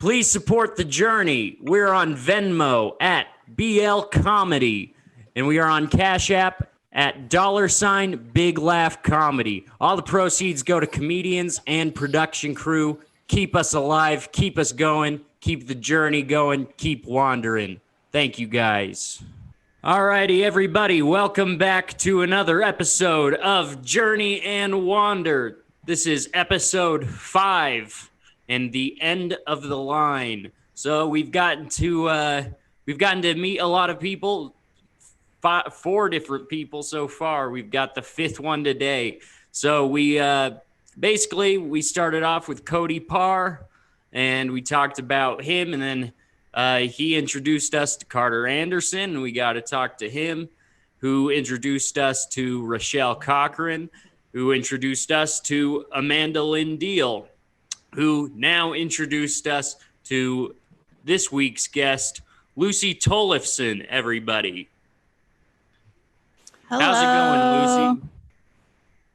Please support the journey. We're on Venmo at BL Comedy, and we are on Cash App at $Big Laugh Comedy. All the proceeds go to comedians and production crew. Keep us alive, keep us going, keep the journey going, keep wandering. Thank you, guys. Alrighty, everybody, welcome back to another episode of Journey and Wander. This is episode 5 and the end of the line. So we've gotten to meet a lot of people. 4 different people so far. We've got the 5th one today. So we started off with Cody Parr, and we talked about him, and then he introduced us to Carter Anderson, and we got to talk to him, who introduced us to Rochelle Cochran, who introduced us to Amanda Lynn Deal, who now introduced us to this week's guest, Lucy Tollefson, everybody. Hello. How's it going, Lucy?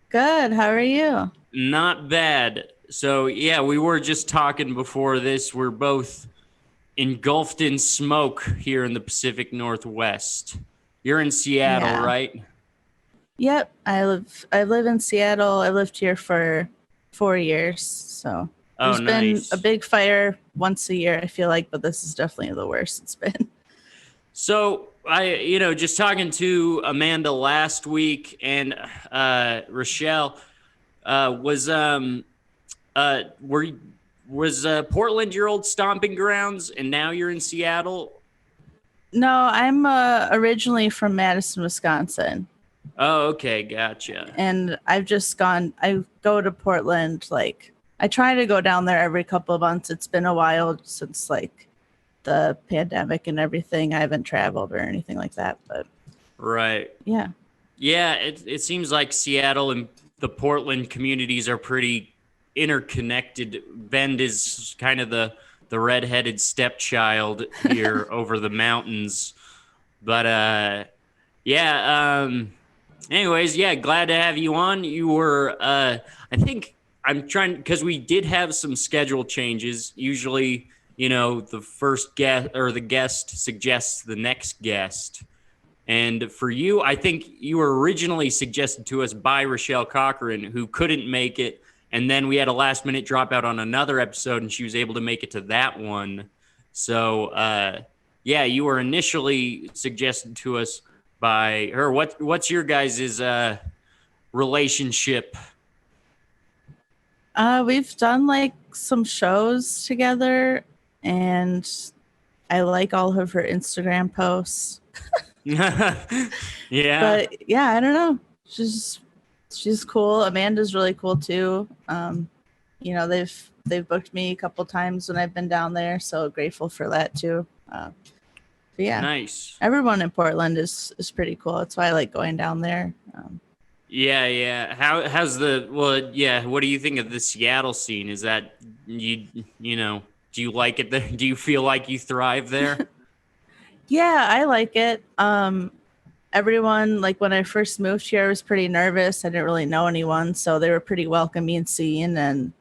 Good. How are you? Not bad. So, yeah, we were just talking before this. We're both engulfed in smoke here in the Pacific Northwest. You're in Seattle, right? Yep. I live in Seattle. I lived here for 4 years. So there's been a big fire once a year, I feel like, but this is definitely the worst it's been. So just talking to Amanda last week and Rochelle, was Portland your old stomping grounds, and now you're in Seattle? No, I'm originally from Madison, Wisconsin. Oh, okay, gotcha. And I go to Portland, I try to go down there every couple of months. It's been a while since the pandemic and everything. I haven't traveled or anything like that, but right. Yeah. It seems like Seattle and the Portland communities are pretty interconnected. Bend is kind of the redheaded stepchild here over the mountains, but anyways, glad to have you on. You were I think I'm trying, because we did have some schedule changes. Usually, the first guest or the guest suggests the next guest. And for you, I think you were originally suggested to us by Rochelle Cochran, who couldn't make it. And then we had a last minute dropout on another episode, and she was able to make it to that one. So, you were initially suggested to us by her. What's your guys' relationship? We've done some shows together, and I like all of her Instagram posts. Yeah. But yeah, I don't know. She's cool. Amanda's really cool too. They've booked me a couple times when I've been down there, so grateful for that too. But yeah, nice. Everyone in Portland is pretty cool. That's why I like going down there. Yeah. What do you think of the Seattle scene? Is that do you like it there? Do you feel like you thrive there? Yeah, I like it. Everyone, when I first moved here, I was pretty nervous. I didn't really know anyone, so they were pretty welcoming scene, and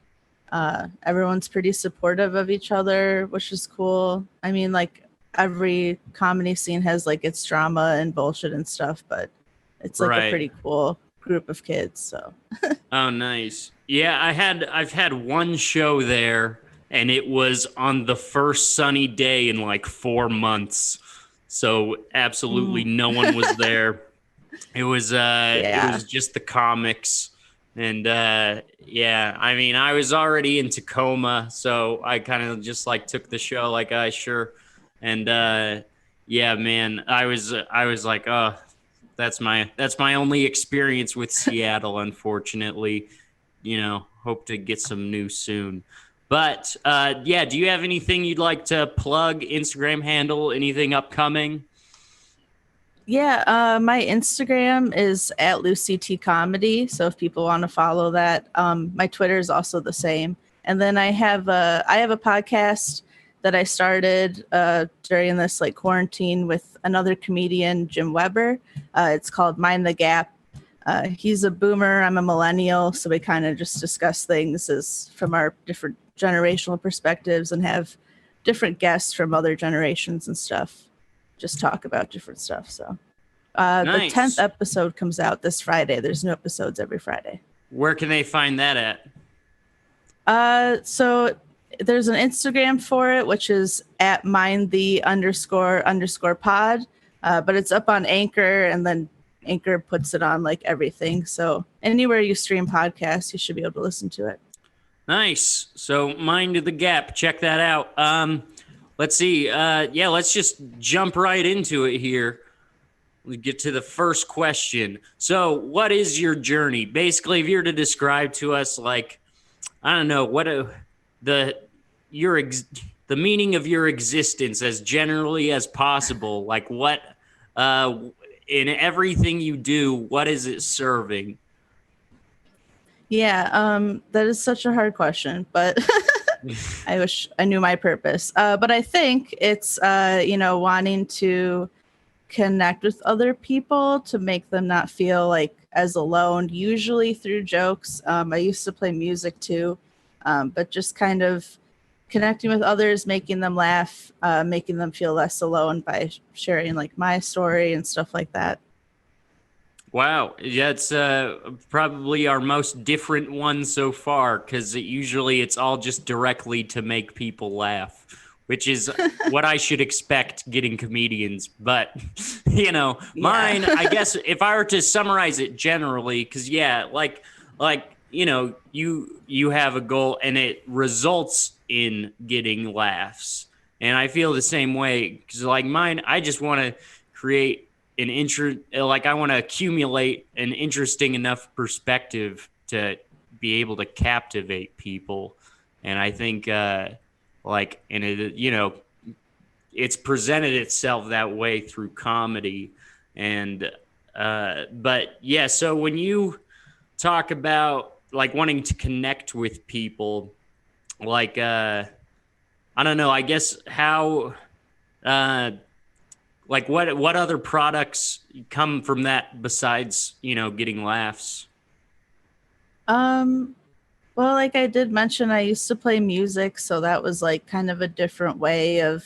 everyone's pretty supportive of each other, which is cool. I mean, every comedy scene has its drama and bullshit and stuff, but it's a pretty cool group of kids. So. Oh, nice. Yeah, I've had one show there, and it was on the first sunny day in 4 months. So absolutely no one was there. It was just the comics. And I mean, I was already in Tacoma, so I kind of just took the show sure. And man, I was like, oh, that's my only experience with Seattle, unfortunately. Hope to get some news soon. But, do you have anything you'd like to plug? Instagram handle, anything upcoming? Yeah, my Instagram is @LucyTComedy. So if people want to follow that, my Twitter is also the same. And then I have a podcast that I started during this quarantine with another comedian, Jim Weber. It's called Mind the Gap. He's a boomer. I'm a millennial. So we kind of just discuss things from our different generational perspectives and have different guests from other generations and stuff. Just talk about different stuff. So the Nice. 10th episode comes out this Friday. There's new episodes every Friday. Where can they find that at? So there's an Instagram for it, which is at @mindthe__pod. But it's up on Anchor, and then Anchor puts it on like everything. So anywhere you stream podcasts, you should be able to listen to it. Nice. So Mind the Gap. Check that out. Let's see. Let's just jump right into it here. We get to the first question. So what is your journey? Basically, if you're to describe to us, like, I don't know, the meaning of your existence as generally as possible, like what, in everything you do, what is it serving? Yeah, that is such a hard question, but I wish I knew my purpose. But I think it's, wanting to connect with other people to make them not feel like as alone, usually through jokes. I used to play music too, but just kind of connecting with others, making them laugh, making them feel less alone by sharing like my story and stuff like that. Wow. Yeah, it's probably our most different one so far, because usually it's all just directly to make people laugh, which is what I should expect getting comedians. But, mine, I guess if I were to summarize it generally, because, you have a goal and it results in getting laughs. And I feel the same way, because like mine, I just want to create I want to accumulate an interesting enough perspective to be able to captivate people. And I think, it's presented itself that way through comedy. And, so when you talk about like wanting to connect with people, like, I don't know, I guess how, like what other products come from that besides, getting laughs? Well, like I did mention, I used to play music, so that was like kind of a different way of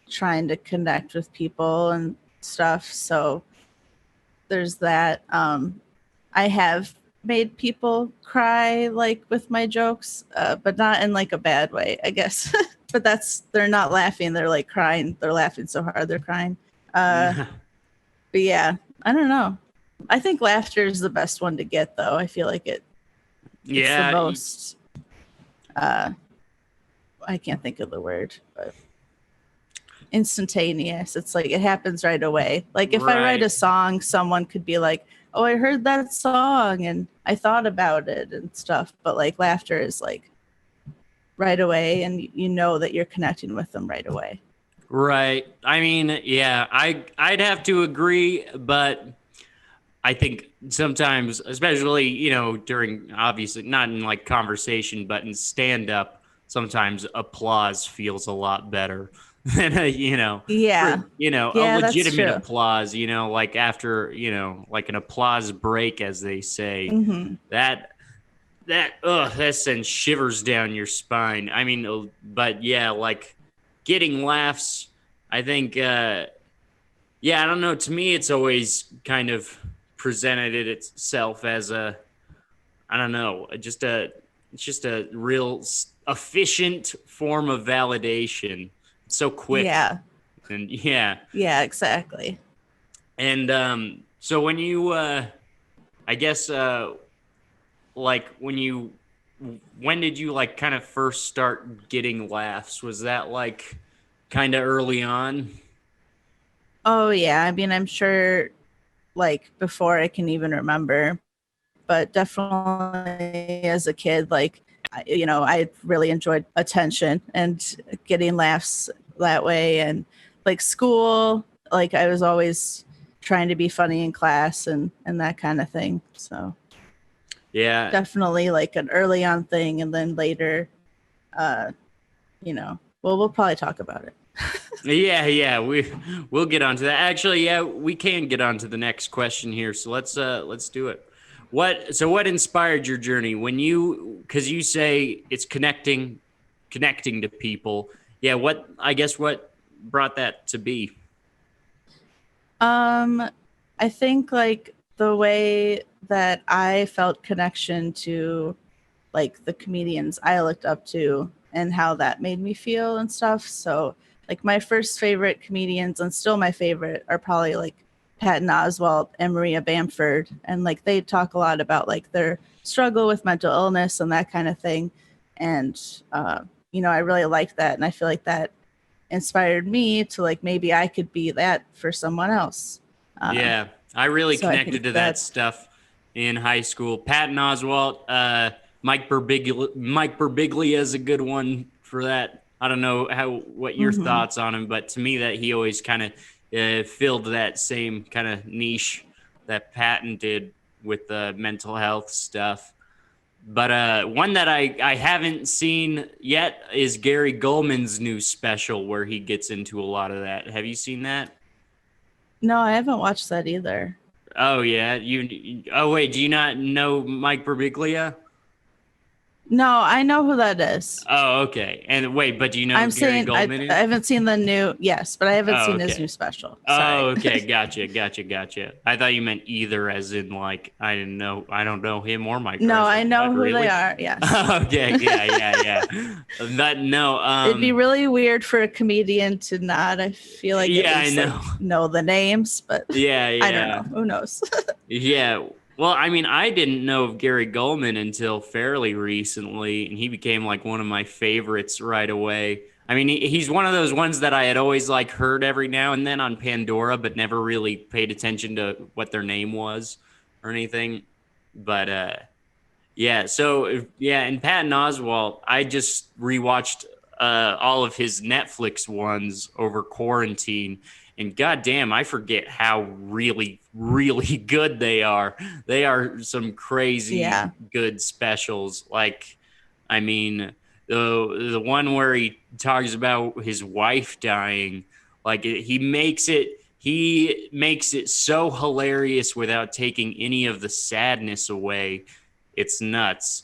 trying to connect with people and stuff. So there's that. I have made people cry like with my jokes, but not in like a bad way, I guess. But they're not laughing, they're like crying. They're laughing so hard they're crying. But yeah, I don't know. I think laughter is the best one to get, though. I feel like it's the most I can't think of the word, but instantaneous. It's like it happens right away. Like if I write a song, someone could be like, oh, I heard that song and I thought about it and stuff. But like laughter is like right away, and you know that you're connecting with them right away. Right. I mean, yeah, I'd have to agree, but I think sometimes, especially, during, obviously not in like conversation, but in stand up, sometimes applause feels a lot better than a legitimate applause, like after, like an applause break, as they say. Mm-hmm. That sends shivers down your spine. I mean, but yeah, like getting laughs, I think, I don't know. To me, it's always kind of presented itself as it's just a real efficient form of validation. It's so quick. Yeah. And yeah. Yeah, exactly. And so when you, I guess, like when did you like kind of first start getting laughs? Was that like kind of early on? Oh yeah, I mean, I'm sure like before I can even remember, but definitely as a kid, like, I really enjoyed attention and getting laughs that way. And like school, like I was always trying to be funny in class and that kind of thing. So yeah, definitely like an early on thing. And then later, we'll probably talk about it. Yeah, we'll get on to that. Actually, yeah, we can get on to the next question here. So let's do it. What inspired your journey because you say it's connecting connecting to people. Yeah, what brought that to be? I think like the way that I felt connection to like the comedians I looked up to and how that made me feel and stuff. So like my first favorite comedians and still my favorite are probably like Patton Oswalt and Maria Bamford. And like they talk a lot about like their struggle with mental illness and that kind of thing. And I really like that. And I feel like that inspired me to like maybe I could be that for someone else. Yeah, I really So I connected think to that that stuff in high school. Patton Oswalt, Mike Birbiglia is a good one for that. I don't know what your thoughts on him, but to me, that he always kind of filled that same kind of niche that Patton did with the mental health stuff. But one that I haven't seen yet is Gary Goldman's new special where he gets into a lot of that. Have you seen that? no, I haven't watched that either. Oh yeah, Oh wait, do you not know Mike Birbiglia? No, I know who that is. Oh okay. And wait, but do you know I'm Gary saying I Goldman? haven't seen the new. Yes, but I haven't Oh seen his okay. new special. Oh Sorry. okay. Gotcha. I thought you meant either, as in like I didn't know. I don't know him or Mike. No, I What, know who really? they are. Yes. Okay. Yeah. That no. It'd be really weird for a comedian to not. I feel like Yeah, at least, I know. like, know the names, but Yeah. I don't know. Who knows? Yeah. Well, I mean, I didn't know of Gary Goldman until fairly recently, and he became like one of my favorites right away. I mean, he's one of those ones that I had always like heard every now and then on Pandora, but never really paid attention to what their name was or anything. But yeah, so yeah, and Patton Oswalt, I just rewatched all of his Netflix ones over quarantine, and goddamn, I forget how really good they are. They are some crazy good specials. Like, I mean, the one where he talks about his wife dying, like he makes it so hilarious without taking any of the sadness away. It's nuts.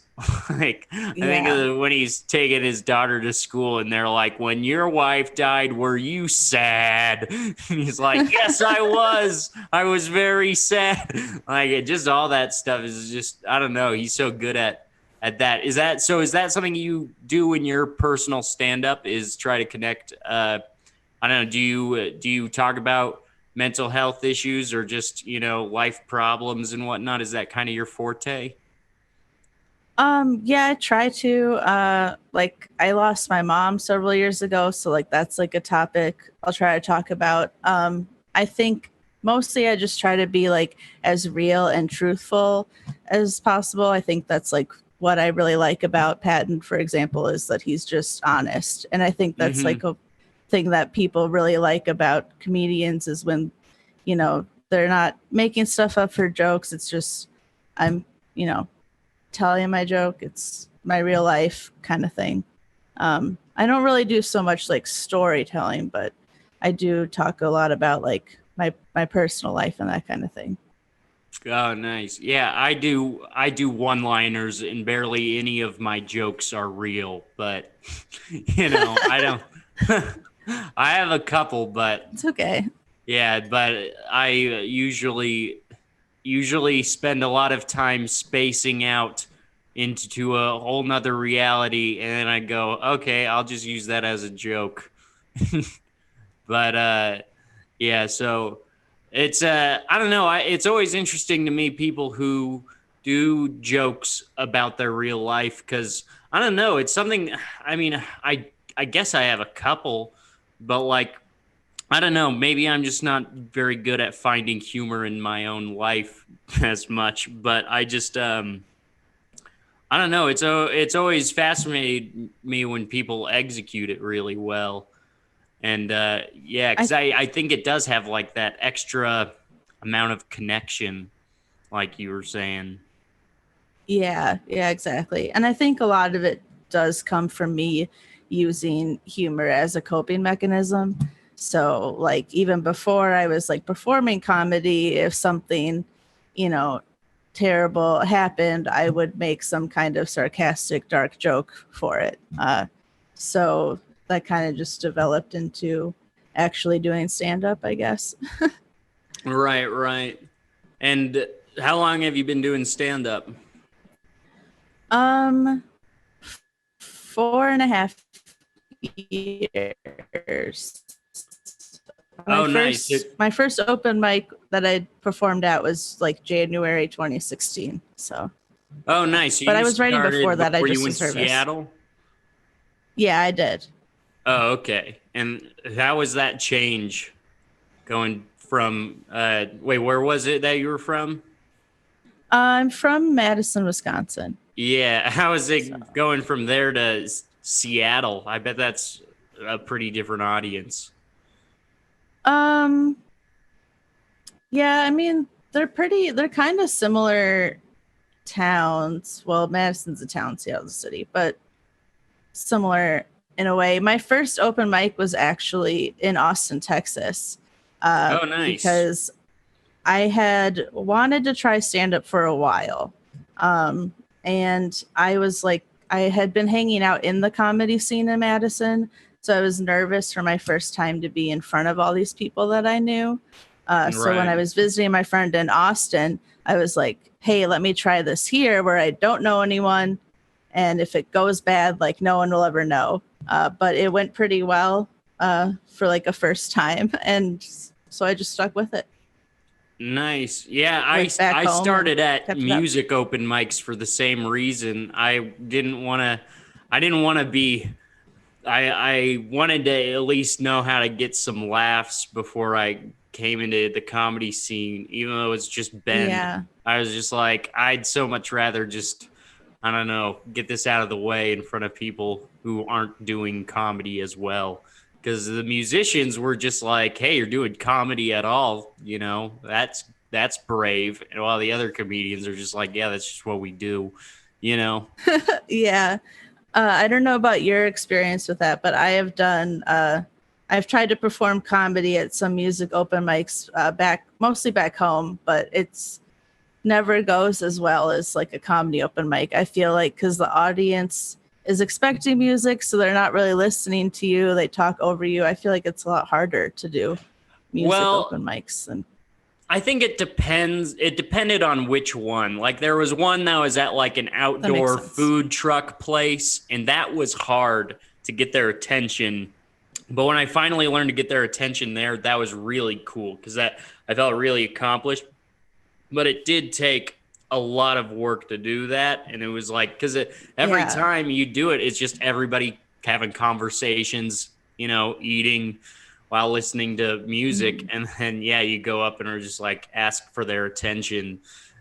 Like I think when he's taking his daughter to school and they're like, "When your wife died, were you sad?" And he's like, "Yes, I was. I was very sad." Like just all that stuff is just I don't know. He's so good at that. Is that something you do in your personal stand up? Is try to connect? I don't know. Do you talk about mental health issues or just life problems and whatnot? Is that kind of your forte? Yeah, I try to. Like I lost my mom several years ago, so like that's like a topic I'll try to talk about. I think mostly I just try to be like as real and truthful as possible. I think that's like what I really like about Patton, for example, is that he's just honest. And I think that's like a thing that people really like about comedians is when, they're not making stuff up for jokes. It's just I'm, telling my joke. It's my real life kind of thing. I don't really do so much like storytelling, but I do talk a lot about like my personal life and that kind of thing. Oh, nice. Yeah, I do one-liners and barely any of my jokes are real, but I don't I have a couple, but It's okay. yeah, but I usually spend a lot of time spacing out into a whole nother reality, and then I go, okay, I'll just use that as a joke. But yeah, so it's I don't know, it's always interesting to me people who do jokes about their real life because I don't know, it's something. I mean, I guess I have a couple, but like I don't know. Maybe I'm just not very good at finding humor in my own life as much. But I just, I don't know. It's always fascinated me when people execute it really well. And yeah, because I think it does have like that extra amount of connection, like you were saying. Yeah, exactly. And I think a lot of it does come from me using humor as a coping mechanism. So, like, even before I was like performing comedy, if something, you know, terrible happened, I would make some kind of sarcastic, dark joke for it. So that kind of just developed into actually doing stand-up, I guess. Right. And how long have you been doing stand-up? 4.5 years. Oh, nice. My first open mic that I performed at was like January 2016. So, Oh, nice. So but you I was writing started before that. I before just you went was to nervous. Seattle? Yeah, I did. Oh, okay. And how was that change going from, wait, where was it that you were from? I'm from Madison, Wisconsin. Yeah. How is So, it going from there to Seattle? I bet that's a pretty different audience. um, yeah, I mean, they're kind of similar towns. Well, Madison's a town, Seattle's a city, but similar in a way. My first open mic was actually in Austin, Texas, Oh, nice. because I had wanted to try stand up for a while. And I was like, I had been hanging out in the comedy scene in Madison. So I was nervous for my first time to be in front of all these people that I knew. So when I Right. was visiting my friend in Austin, I was like, hey, let me try this here where I don't know anyone. And if it goes bad, like no one will ever know. But it went pretty well for like a first time. And so I just stuck with it. Nice. Yeah, Went back I home and started at kept it up. music open mics for the same reason. I didn't want to be I wanted to at least know how to get some laughs before I came into the comedy scene, even though it's just Ben. Yeah. I was just like, I'd so much rather just, I don't know, get this out of the way in front of people who aren't doing comedy as well. Because the musicians were just like, hey, you're doing comedy at all, you know, that's brave. And while the other comedians are just like, yeah, that's just what we do, you know. Yeah. I don't know about your experience with that, but I have done. I've tried to perform comedy at some music open mics mostly back home, but it's never goes as well as like a comedy open mic. I feel like because the audience is expecting music, so they're not really listening to you. They talk over you. I feel like it's a lot harder to do music Well, open mics than I think it depends. It depended on which one. Like there was one that was at like an that makes outdoor sense. food truck place, and that was hard to get their attention. But when I finally learned to get their attention there, that was really cool because that I felt really accomplished. But it did take a lot of work to do that, and it was like because every Yeah. time you do it, it's just everybody having conversations, you know, eating while listening to music, Mhm. and then yeah, you go up and are just like ask for their attention,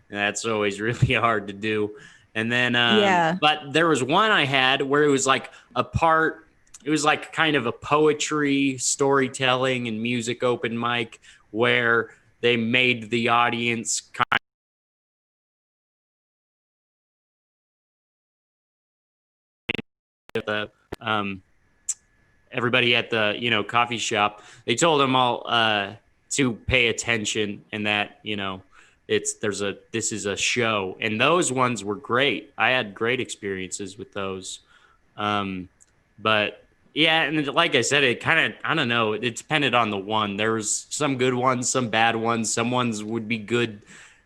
and that's always really hard to do. And then, Yeah. but there was one I had where it was like a part. It was like kind of a poetry, storytelling, and music open mic where they made the audience kind of the everybody at the coffee shop. They told them all to pay attention and that this is a show, and those ones were great. I had great experiences with those. But yeah, and like I said, it kind of I don't know. It depended on the one. There was some good ones, some bad ones. Some ones would be good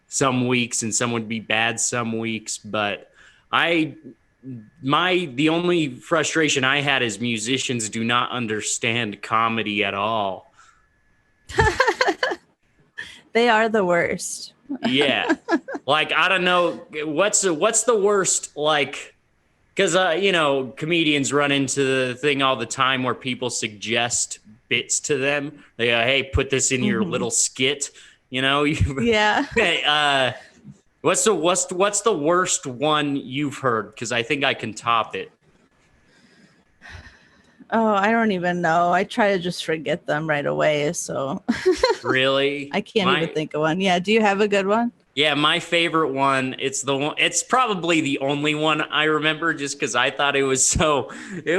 some weeks, and some would be bad some weeks. But I the only frustration I had is musicians do not understand comedy at all. They are the worst. Yeah, like I don't know what's the worst like because comedians run into the thing all the time where people suggest bits to them. They go, hey, put this in your Mhm. little skit. You know, you Yeah. hey, what's the worst one you've heard? Because I think I can top it. Oh, I don't even know. I try to just forget them right away. So Really, I can't even think of one. Yeah. Do you have a good one? yeah, my favorite one. It's the one. It's probably the only one I remember, just because I thought it was so. It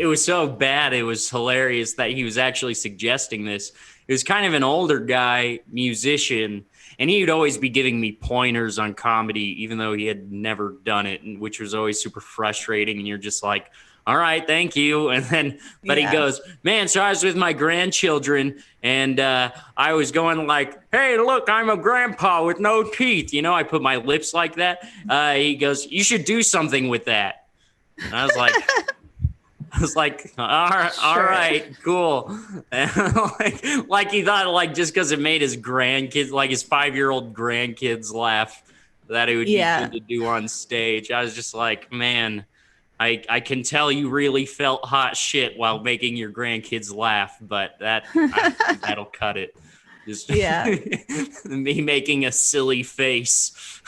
was so bad. It was hilarious that he was actually suggesting this. It was kind of an older guy, musician, and he would always be giving me pointers on comedy, even though he had never done it, which was always super frustrating. And you're just like, all right, thank you. And then, but he goes, man, so I was with my grandchildren and I was going like, hey, look, I'm a grandpa with no teeth. You know, I put my lips like that. He goes, you should do something with that. And I was like, all right, cool. And like he thought, like, just because it made his grandkids, like his 5-year-old grandkids laugh, that it would be good to do on stage. I was just like, man, I can tell you really felt hot shit while making your grandkids laugh, but that'll cut it. Just me making a silly face.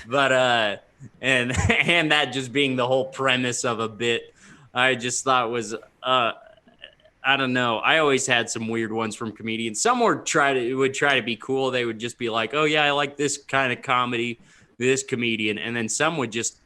But and that just being the whole premise of a bit, I just thought was I don't know. I always had some weird ones from comedians. Some would try to be cool. They would just be like, "Oh yeah, I like this kind of comedy, this comedian," and then some would just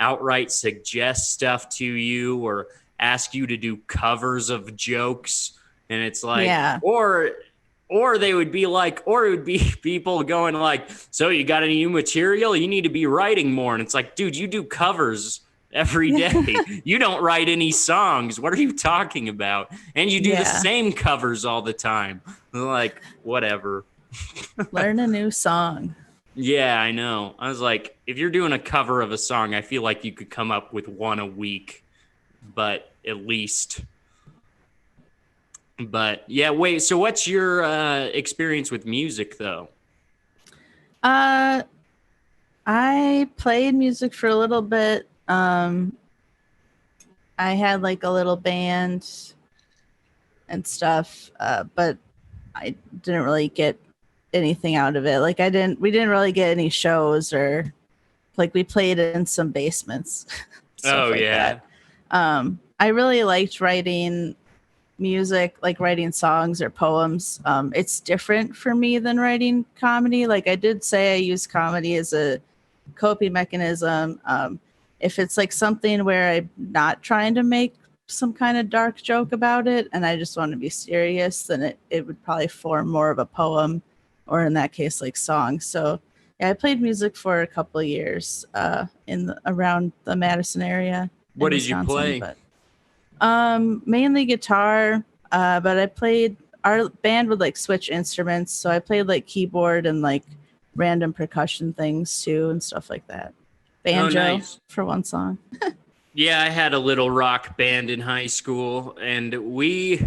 outright suggest stuff to you or ask you to do covers of jokes, and it's like, or they would be like, or it would be people going like, so you got any new material? You need to be writing more. And it's like, dude, you do covers every day. You don't write any songs. What are you talking about? And you do the same covers all the time. Like, whatever. Learn a new song. Yeah, I know. I was like, if you're doing a cover of a song, I feel like you could come up with one a week, but at least. But yeah, wait. So, what's your experience with music, though? I played music for a little bit. I had like a little band and stuff, but I didn't really get anything out of it. Like we didn't really get any shows, or like we played in some basements. That. I really liked writing music, like writing songs or poems. It's different for me than writing comedy. Like I did say I use comedy as a coping mechanism. If it's like something where I'm not trying to make some kind of dark joke about it and I just want to be serious, then it would probably form more of a poem, or in that case, like songs. So yeah, I played music for a couple of years around the Madison area. What did you play? But, mainly guitar, but I played, our band would like switch instruments. So I played like keyboard and like random percussion things too and stuff like that. Banjo for one song. Yeah, I had a little rock band in high school, and we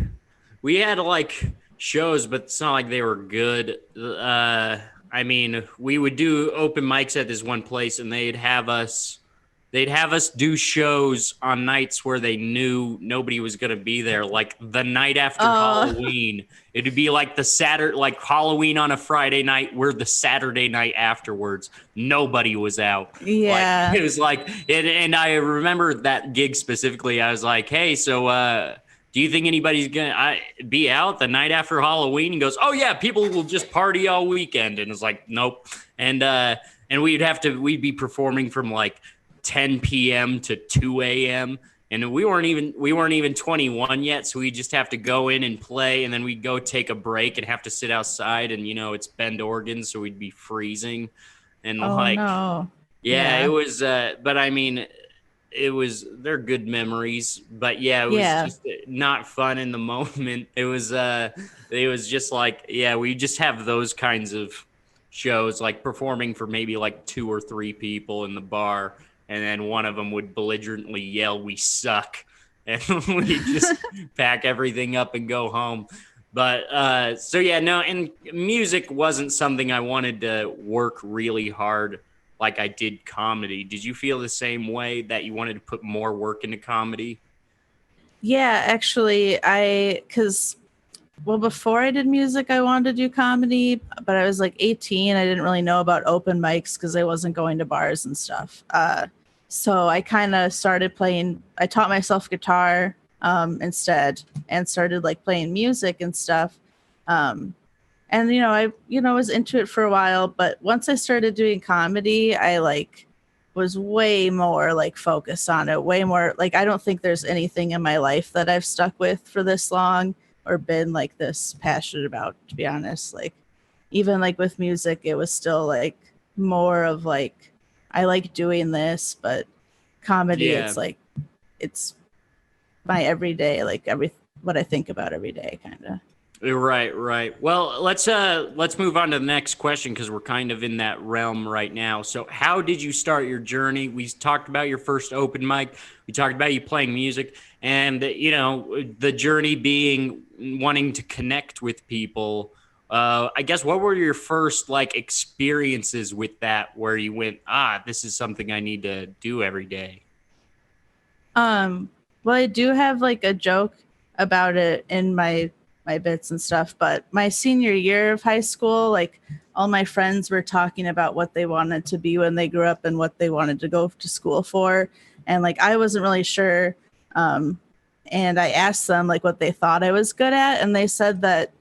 had like shows, but it's not like they were good. I mean, we would do open mics at this one place, and they'd have us do shows on nights where they knew nobody was going to be there, like the night after Halloween. It'd be like like Halloween on a Friday night, where the Saturday night afterwards, nobody was out. Yeah. Like, it was like, and I remember that gig specifically. I was like, hey, so do you think anybody's going to be out the night after Halloween? He goes, oh yeah, people will just party all weekend. And it's like, nope. And we'd be performing from like 10 p.m. to 2 a.m. and we weren't even 21 yet, so we just have to go in and play, and then we'd go take a break and have to sit outside, and it's Bend, Oregon, so we'd be freezing, and it was but I mean, they're good memories, but yeah, it was just not fun in the moment. It was just like, we just have those kinds of shows, like performing for maybe like 2 or 3 people in the bar, and then one of them would belligerently yell, "We suck," and we just pack everything up and go home. But and music wasn't something I wanted to work really hard like I did comedy. Did you feel the same way, that you wanted to put more work into comedy? Yeah, actually, before I did music, I wanted to do comedy, but I was like 18. I didn't really know about open mics because I wasn't going to bars and stuff. So I kind of started playing. I taught myself guitar instead, and started like playing music and stuff. And I was into it for a while, but once I started doing comedy, I like was way more like focused on it, way more like, I don't think there's anything in my life that I've stuck with for this long or been like this passionate about, to be honest. Like even like with music, it was still like more of like, I like doing this, but comedy, it's like it's my everyday, like what I think about every day, kind of. Right. Well, let's move on to the next question because we're kind of in that realm right now. So, how did you start your journey? We talked about your first open mic. We talked about you playing music, and the journey being wanting to connect with people. I guess what were your first like experiences with that, where you went, this is something I need to do every day? Well, I do have like a joke about it in my bits and stuff, but my senior year of high school, like all my friends were talking about what they wanted to be when they grew up and what they wanted to go to school for, and like I wasn't really sure, and I asked them like what they thought I was good at, and they said that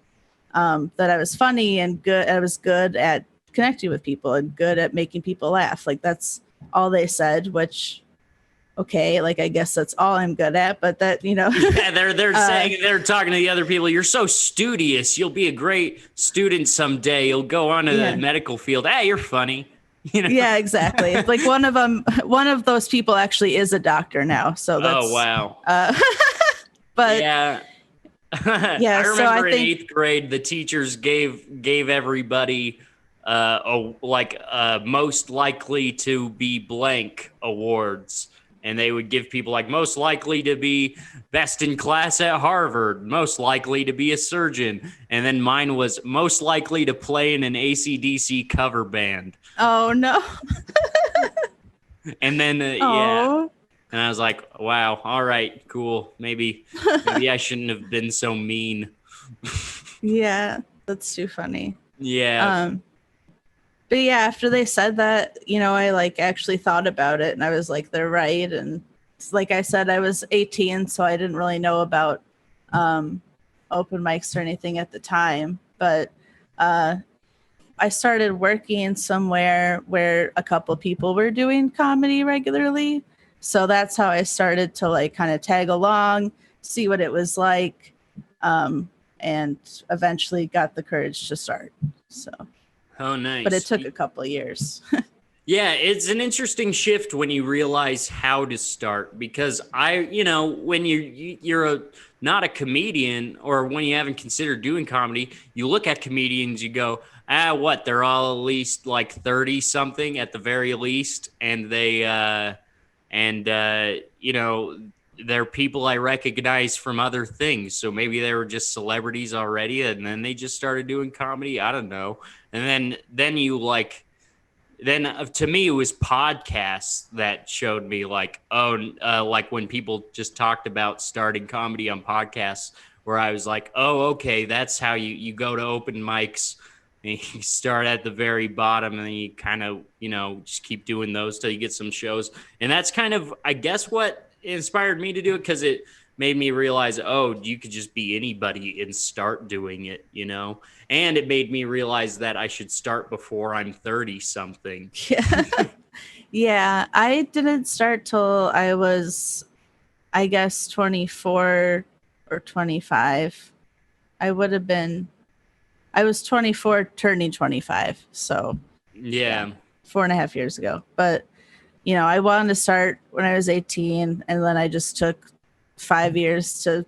that I was funny and good. I was good at connecting with people and good at making people laugh. Like that's all they said, which okay, like I guess that's all I'm good at, but that, Yeah, they're saying, they're talking to the other people, you're so studious, you'll be a great student someday, you'll go on to the medical field. Hey, you're funny. Yeah, exactly. Like one of those people actually is a doctor now, so that's wow. But yeah. Yeah, I remember so I in think 8th grade the teachers gave everybody most likely to be blank awards. And they would give people like most likely to be best in class at Harvard, most likely to be a surgeon. And then mine was most likely to play in an AC/DC cover band. Oh, no. And then, yeah. And I was like, wow, all right, cool. Maybe I shouldn't have been so mean. Yeah, that's too funny. Yeah. But yeah, after they said that, I like actually thought about it and I was like, they're right. And like I said, I was 18, so I didn't really know about open mics or anything at the time. But I started working somewhere where a couple people were doing comedy regularly. So that's how I started to like kind of tag along, see what it was like, and eventually got the courage to start. So. Oh, nice. But it took a couple of years. Yeah, it's an interesting shift when you realize how to start, because when you're not a comedian, or when you haven't considered doing comedy, you look at comedians, you go, what, they're all at least like 30 something at the very least, and they're people I recognize from other things. So maybe they were just celebrities already, and then they just started doing comedy. I don't know. And then to me, it was podcasts that showed me like, like when people just talked about starting comedy on podcasts, where I was like, oh, okay, that's how you go to open mics. And you start at the very bottom, and then you kind of, just keep doing those till you get some shows. And that's kind of, I guess, what inspired me to do it, because it made me realize, you could just be anybody and start doing it, And it made me realize that I should start before I'm 30 something. Yeah. Yeah, I didn't start till I was, I guess, 24 or 25. I was 24 turning 25. So yeah, 4.5 years ago. But, I wanted to start when I was 18, and then I just took 5 years to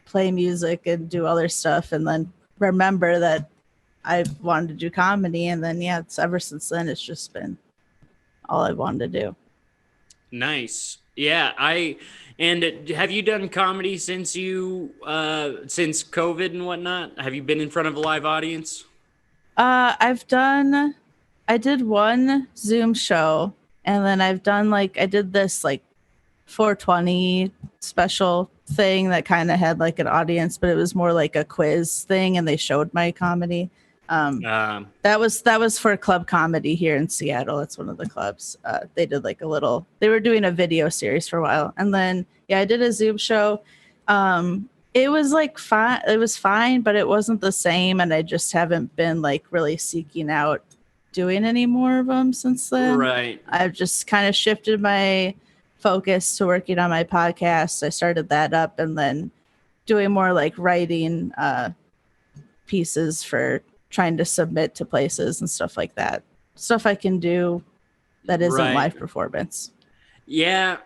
play music and do other stuff, and then remember that I wanted to do comedy. And then, it's ever since then, it's just been all I wanted to do. Nice. Yeah. And have you done comedy since since COVID and whatnot? Have you been in front of a live audience? I did one Zoom show, and then I did this like 420 special thing that kind of had like an audience, but it was more like a quiz thing, and they showed my comedy. That was for Club Comedy here in Seattle. It's one of the clubs. They did like they were doing a video series for a while, and then I did a Zoom show. It was like fine. It was fine, but it wasn't the same, and I just haven't been like really seeking out doing any more of them since then. Right. I've just kind of shifted my focus to working on my podcast. I started that up, and then doing more like writing pieces for trying to submit to places and stuff like that. Stuff I can do that isn't live performance. Yeah,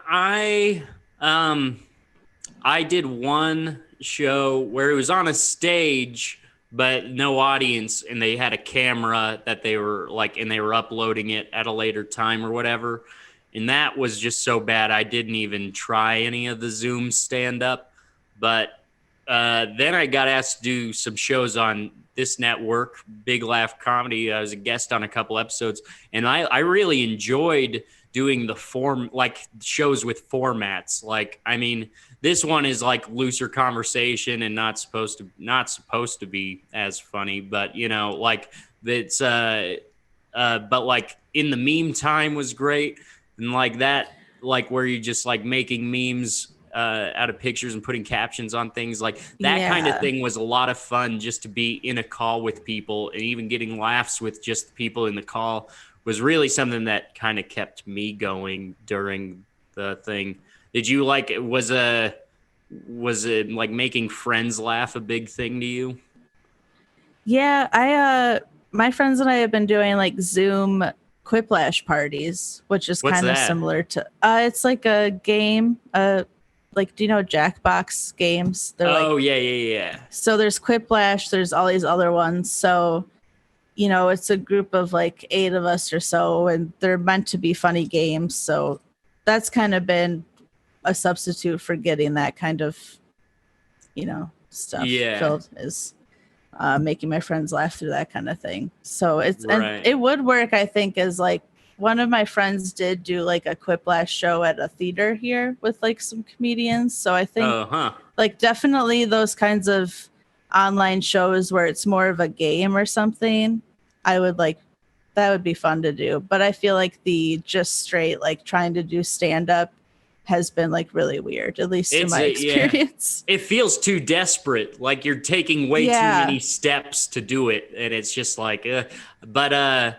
I did one show where it was on a stage but no audience, and they had a camera that they were like, and they were uploading it at a later time or whatever. And that was just so bad I didn't even try any of the Zoom stand up. But then I got asked to do some shows on this network, Big Laugh Comedy. I was a guest on a couple episodes, and I really enjoyed doing the shows with formats. Like, I mean, this one is like looser conversation and not supposed to be as funny, but like it's but like in the meme time was great, and like that, like where you just like making memes out of pictures and putting captions on things, like that kind of thing was a lot of fun, just to be in a call with people and even getting laughs with just the people in the call was really something that kind of kept me going during the thing. Did you like, was it like making friends laugh a big thing to you? Yeah, my friends and I have been doing like Zoom Quiplash parties, which is kind of similar to it's like a game, like, do you know Jackbox games? They're yeah. So there's Quiplash, there's all these other ones. So it's a group of like 8 of us or so, and they're meant to be funny games. So that's kind of been a substitute for getting that kind of, stuff filled, is making my friends laugh through that kind of thing. So and it would work, I think, as like one of my friends did do like a Quiplash show at a theater here with like some comedians. So I think like definitely those kinds of online shows where it's more of a game or something, I would like, that would be fun to do. But I feel like the just straight like trying to do stand up has been like really weird, at least in my experience. It feels too desperate, like you're taking way too many steps to do it, and it's just like no,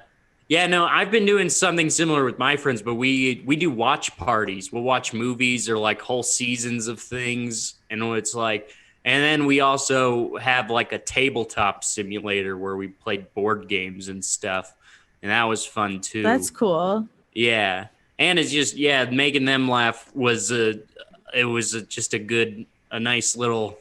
I've been doing something similar with my friends, but we do watch parties. We'll watch movies or like whole seasons of things, and it's like, and then we also have like a tabletop simulator where we played board games and stuff, and that was fun too. That's cool. Yeah. And it's just, making them laugh was just a nice little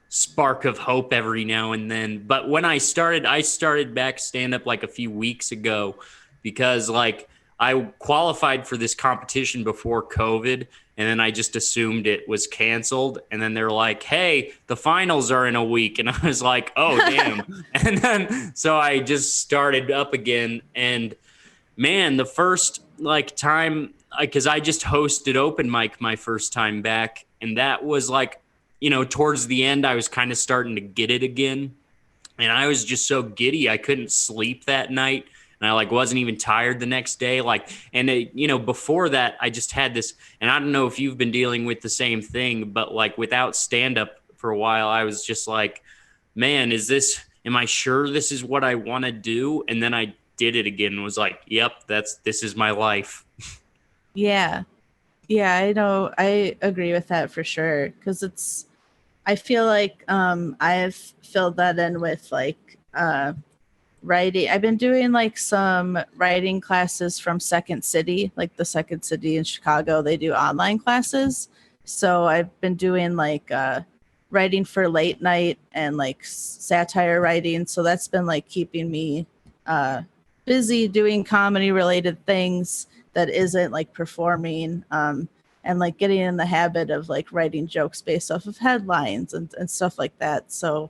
spark of hope every now and then. But when I started back stand up like a few weeks ago, because like I qualified for this competition before COVID, and then I just assumed it was canceled. And then they're like, hey, the finals are in a week. And I was like, oh, damn. And then so I just started up again. And man, the first like time, because I just hosted open mic my first time back, and that was like, towards the end, I was kind of starting to get it again, and I was just so giddy I couldn't sleep that night, and I like wasn't even tired the next day, like, and before that I just had this, and I don't know if you've been dealing with the same thing, but like without stand up for a while, I was just like, man, am I sure this is what I want to do? And then I did it again and was like, yep, this is my life. Yeah, I know, I agree with that for sure, because I feel like I've filled that in with like writing. I've been doing like some writing classes from Second City, like the Second City in Chicago, they do online classes. So I've been doing like writing for late night and like satire writing, so that's been like keeping me busy doing comedy related things that isn't like performing, and like getting in the habit of like writing jokes based off of headlines and stuff like that. So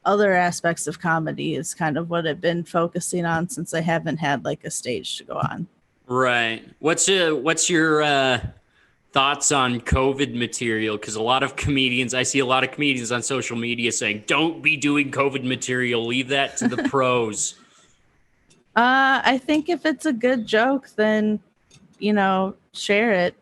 other aspects of comedy is kind of what I've been focusing on, since I haven't had like a stage to go on. Right. What's your thoughts on COVID material? Because I see a lot of comedians on social media saying, don't be doing COVID material, leave that to the pros. I think if it's a good joke, then, share it.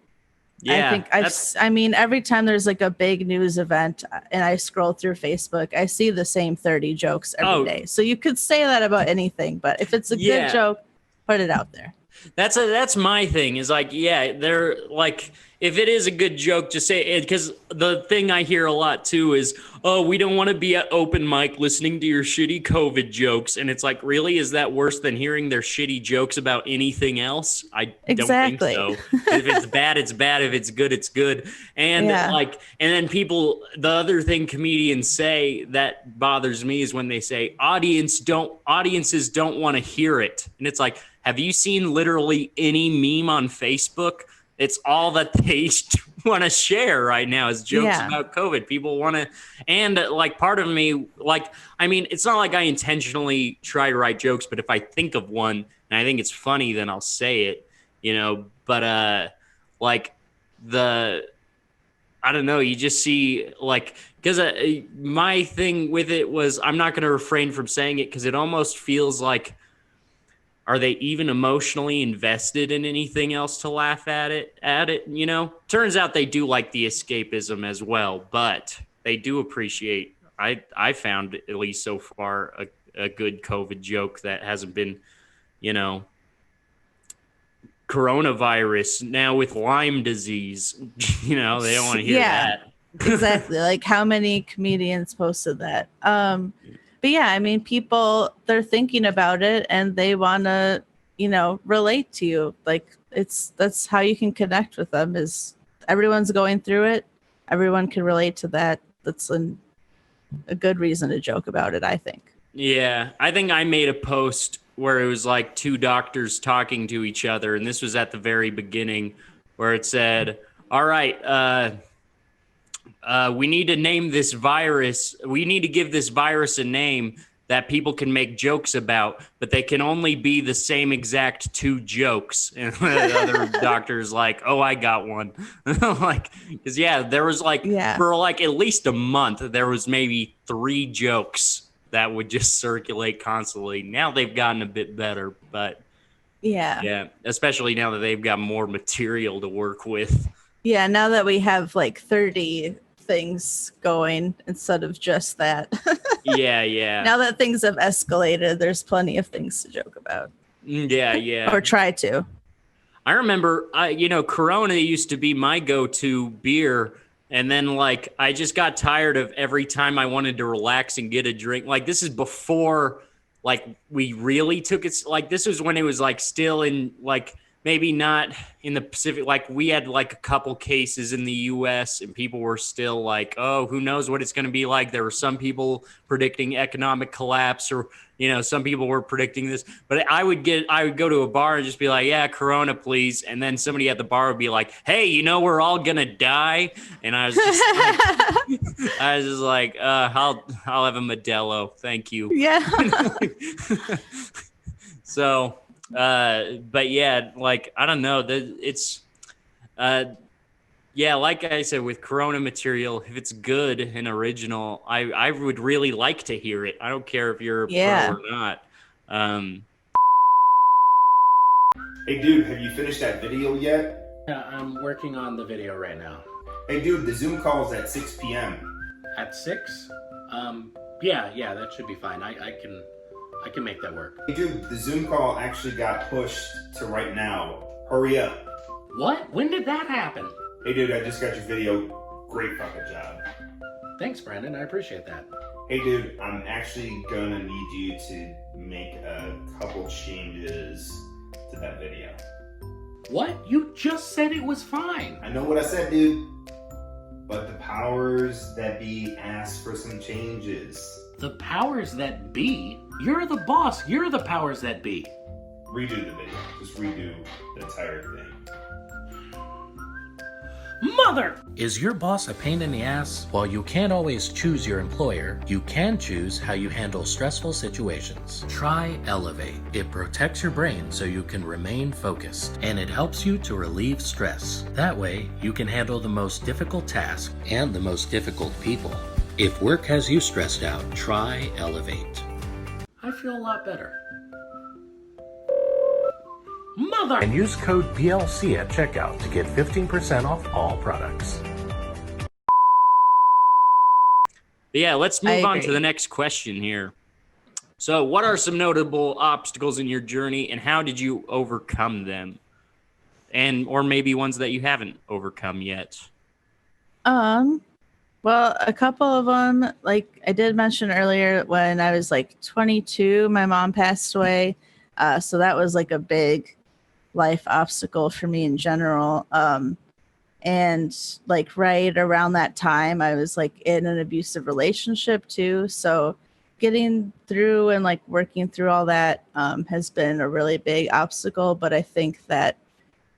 Yeah. I think every time there's like a big news event and I scroll through Facebook, I see the same 30 jokes every day. So you could say that about anything, but if it's a good joke, put it out there. That's my thing is like, yeah, they're like, if it is a good joke, just say it. Because the thing I hear a lot too is, oh, we don't want to be at open mic listening to your shitty COVID jokes. And it's like, really, is that worse than hearing their shitty jokes about anything else? I don't think Exactly. so. If it's bad, it's bad. If it's good, it's good. And Yeah. like, and then people, the other thing comedians say that bothers me is when they say audiences don't want to hear it. And it's like, have you seen literally any meme on Facebook? It's all that they want to share right now is jokes about COVID. People want to, and like part of me, like, I mean, it's not like I intentionally try to write jokes, but if I think of one and I think it's funny, then I'll say it, you know, but like I don't know, you just see like, because my thing with it was, I'm not going to refrain from saying it because it almost feels like, are they even emotionally invested in anything else to laugh at it, you know? Turns out they do like the escapism as well, but they do appreciate, I found at least so far a good COVID joke that hasn't been, you know, coronavirus now with Lyme disease. You know, they don't want to hear that. Exactly. Like how many comedians posted that? But yeah, I mean, people, they're thinking about it and they want to, you know, relate to you. Like that's how you can connect with them is everyone's going through it. Everyone can relate to that. That's a good reason to joke about it, I think. Yeah, I think I made a post where it was like two doctors talking to each other. And this was at the very beginning where it said, all right, we need to name this virus. We need to give this virus a name that people can make jokes about, but they can only be the same exact two jokes. And the other doctor's like, oh, I got one. Like, because there was like, for like at least a month, there was maybe 3 jokes that would just circulate constantly. Now they've gotten a bit better, but yeah, especially now that they've got more material to work with. Yeah, now that we have like 30 things going instead of just that. Yeah. Now that things have escalated, there's plenty of things to joke about. Yeah. Or try to. I remember, Corona used to be my go-to beer. And then, like, I just got tired of every time I wanted to relax and get a drink. Like, this is before, like, we really took it. Like, this was when it was, like, still in, like, maybe not in the Pacific. Like, we had, like, a couple cases in the U.S. and people were still like, oh, who knows what it's going to be like. There were some people predicting economic collapse or, some people were predicting this. But I would go to a bar and just be like, yeah, Corona, please. And then somebody at the bar would be like, hey, we're all going to die. And I was just like, I'll have a Modelo. Thank you. Yeah. So, but yeah, like, I don't know, it's, like I said, with Corona material, if it's good and original, I would really like to hear it. I don't care if you're a pro or not. Hey, dude, have you finished that video yet? Yeah, I'm working on the video right now. Hey, dude, the Zoom call is at 6 p.m. At 6? Yeah, that should be fine. I can make that work. Hey, dude, the Zoom call actually got pushed to right now. Hurry up. What? When did that happen? Hey, dude, I just got your video. Great fucking job. Thanks, Brandon. I appreciate that. Hey, dude, I'm actually gonna need you to make a couple changes to that video. What? You just said it was fine. I know what I said, dude. But the powers that be asked for some changes. The powers that be? You're the boss. You're the powers that be. Redo the video. Just redo the entire thing. Mother! Is your boss a pain in the ass? While you can't always choose your employer, you can choose how you handle stressful situations. Try Elevate. It protects your brain so you can remain focused, and it helps you to relieve stress. That way, you can handle the most difficult task and the most difficult people. If work has you stressed out, try Elevate. I feel a lot better. Mother! And use code PLC at checkout to get 15% off all products. Yeah, let's move on to the next question here. So, what are some notable obstacles in your journey, and how did you overcome them? And or maybe ones that you haven't overcome yet. Um, well, a couple of them, like I did mention earlier, when I was like 22, my mom passed away. So that was like a big life obstacle for me in general. And like right around that time, I was like in an abusive relationship too. So getting through and like working through all that has been a really big obstacle. But I think that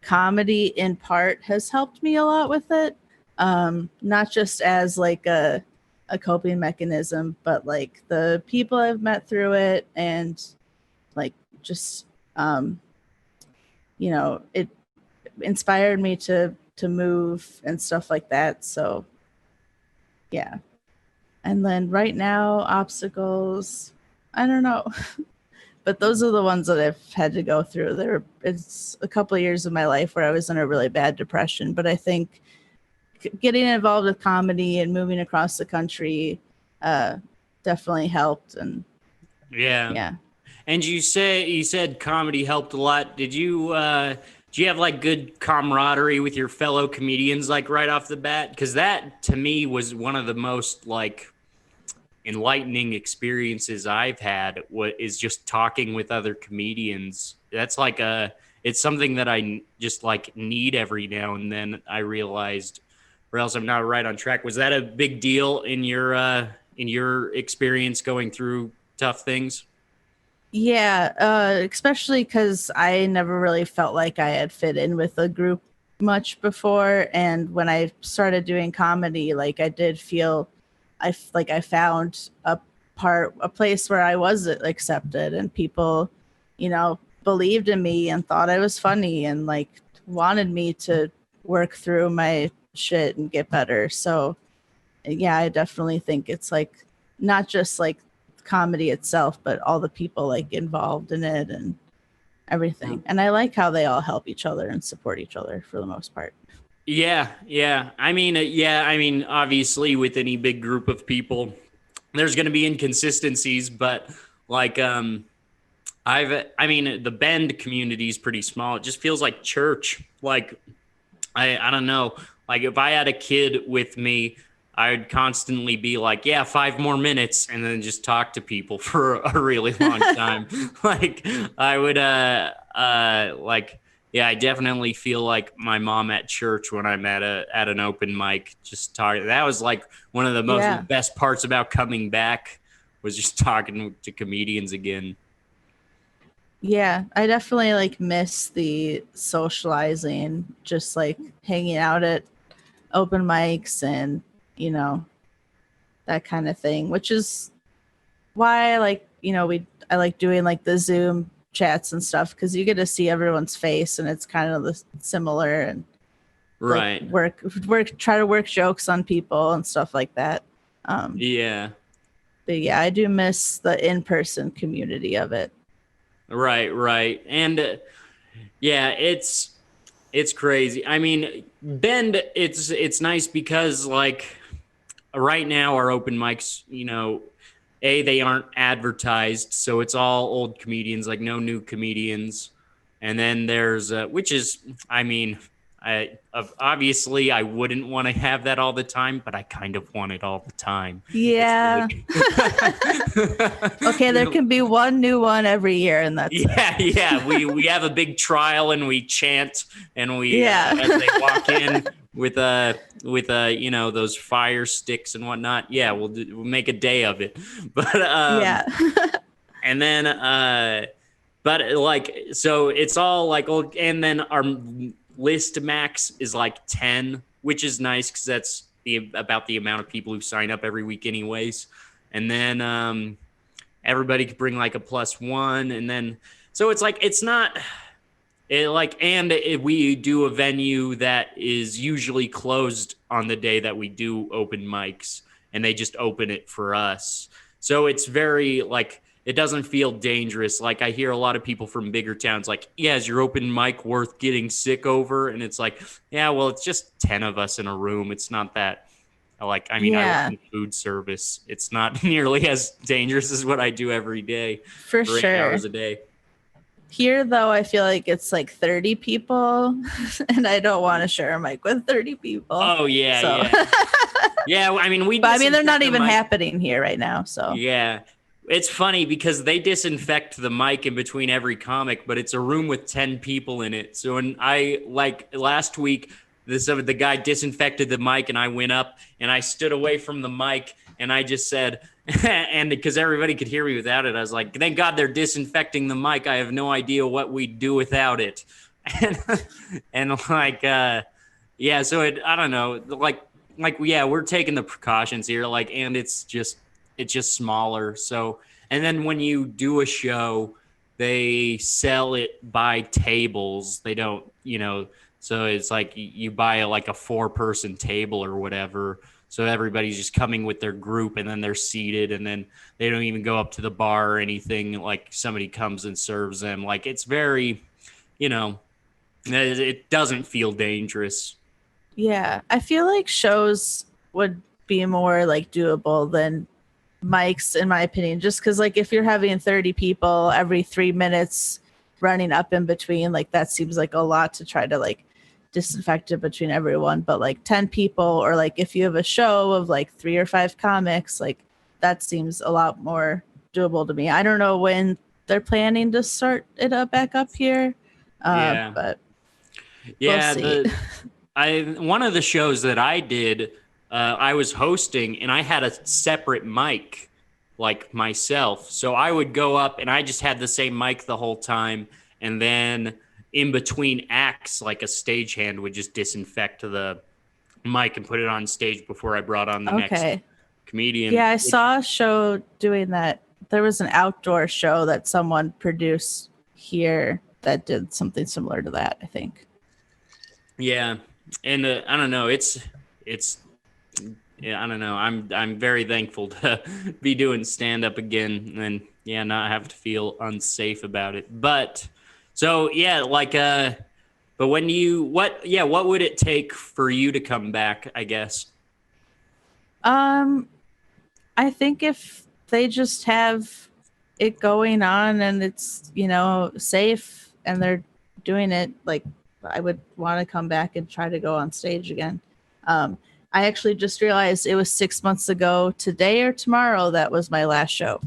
comedy in part has helped me a lot with it, not just as like a coping mechanism, but like the people I've met through it, and like just it inspired me to move and stuff like that. So yeah. And then right now, obstacles, I don't know. But those are the ones that I've had to go through. It's a couple of years of my life where I was in a really bad depression. But I think getting involved with comedy and moving across the country definitely helped. And yeah. And you said comedy helped a lot. Do you have like good camaraderie with your fellow comedians like right off the bat? Because that to me was one of the most like enlightening experiences I've had. What is just talking with other comedians. That's like it's something that I just like need every now and then. I realized, or else I'm not right on track. Was that a big deal in your experience going through tough things? Yeah, especially because I never really felt like I had fit in with a group much before. And when I started doing comedy, like I did feel I found a place where I was accepted, and people, believed in me and thought I was funny and like wanted me to work through my shit and get better. So yeah, I definitely think it's like not just like comedy itself, but all the people like involved in it and everything. And I like how they all help each other and support each other for the most part. Yeah. I mean, obviously, with any big group of people, there's going to be inconsistencies, but like, the Bend community is pretty small. It just feels like church. Like, I don't know. Like, if I had a kid with me, I would constantly be like, yeah, 5 more minutes, and then just talk to people for a really long time. Like, I would, yeah, I definitely feel like my mom at church when I'm at an open mic, just talking. That was like one of the best parts about coming back, was just talking to comedians again. Yeah, I definitely like miss the socializing, just like hanging out at open mics and, that kind of thing, which is why I like, I like doing like the Zoom chats and stuff, because you get to see everyone's face and it's kind of similar, and right, like, try to work jokes on people and stuff like that. Yeah. But yeah, I do miss the in-person community of it. Right. And yeah, it's crazy. I mean, Bend, it's nice because like right now our open mics, they aren't advertised, so it's all old comedians, like no new comedians. And then there's which is, I mean, obviously I wouldn't want to have that all the time, but I kind of want it all the time. Yeah. Okay, there can be one new one every year, and that's it. Yeah. We have a big trial and we chant, and we as they walk in with those fire sticks and whatnot. Yeah, we'll make a day of it. But yeah. And then but like, so it's all like old, and then our list max is like 10, which is nice because that's about the amount of people who sign up every week anyways. And then everybody could bring like a +1, and then so it's like it's not and if we do a venue that is usually closed on the day that we do open mics, and they just open it for us, so it's very like, it doesn't feel dangerous. Like, I hear a lot of people from bigger towns like, yeah, is your open mic worth getting sick over? And it's like, yeah, well, it's just 10 of us in a room. It's not that Like, I mean, I Yeah. work in food service. It's not nearly as dangerous as what I do every day For 8 sure. hours a day. Here, though, I feel like it's like 30 people, and I don't want to share a mic with 30 people. Oh, yeah, So- yeah. Yeah, I mean, But I mean, they're not disinfect the even mic. happening here right now. So Yeah. It's funny because they disinfect the mic in between every comic, but it's a room with 10 people in it. So when last week, the guy disinfected the mic and I went up and I stood away from the mic and I just said, and because everybody could hear me without it, I was like, thank God they're disinfecting the mic. I have no idea what we'd do without it. Yeah, so I don't know, yeah, we're taking the precautions here, and it's just smaller. So, and then when you do a show, they sell it by tables. They don't, so it's like you buy a 4-person table or whatever. So everybody's just coming with their group and then they're seated and then they don't even go up to the bar or anything. Like somebody comes and serves them. Like it's very, it doesn't feel dangerous. yeah, I feel like shows would be more like doable than mics, in my opinion, just because like if you're having 30 people every 3 minutes running up in between, like that seems like a lot to try to like disinfect it between everyone. But like 10 people, or like if you have a show of like 3 or 5 comics, like that seems a lot more doable to me. I don't know when they're planning to start it up back up here, Yeah. but Yeah, we'll see. one of the shows that I did, I was hosting and I had a separate mic, like myself. So I would go up and I just had the same mic the whole time. And then in between acts, like a stagehand would just disinfect the mic and put it on stage before I brought on the next comedian. Yeah, I saw a show doing that. There was an outdoor show that someone produced here that did something similar to that, I think. Yeah. And I don't know, yeah, I don't know. I'm very thankful to be doing stand up again and not have to feel unsafe about it. But so yeah, but when what would it take for you to come back, I guess? I think if they just have it going on and it's, safe and they're doing it, like I would want to come back and try to go on stage again. I actually just realized it was 6 months ago today or tomorrow that was my last show.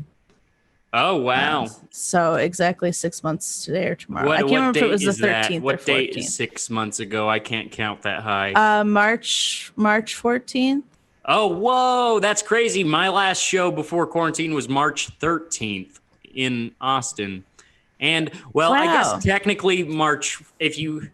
Oh, wow. So exactly 6 months today or tomorrow. I can't remember if it was the 13th What or 14th. date is 6 months ago? I can't count that high. March 14th. Oh, whoa, that's crazy. My last show before quarantine was March 13th in Austin. And, well, I Wow. guess technically March 14th,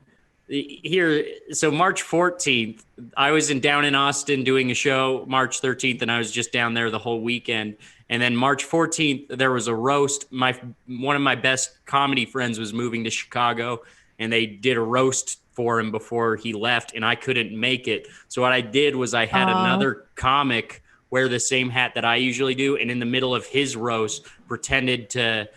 I was down in Austin doing a show March 13th, and I was just down there the whole weekend. And then March 14th, there was a roast. One of my best comedy friends was moving to Chicago, and they did a roast for him before he left, and I couldn't make it. So what I did was I had another comic wear the same hat that I usually do, and in the middle of his roast, pretended to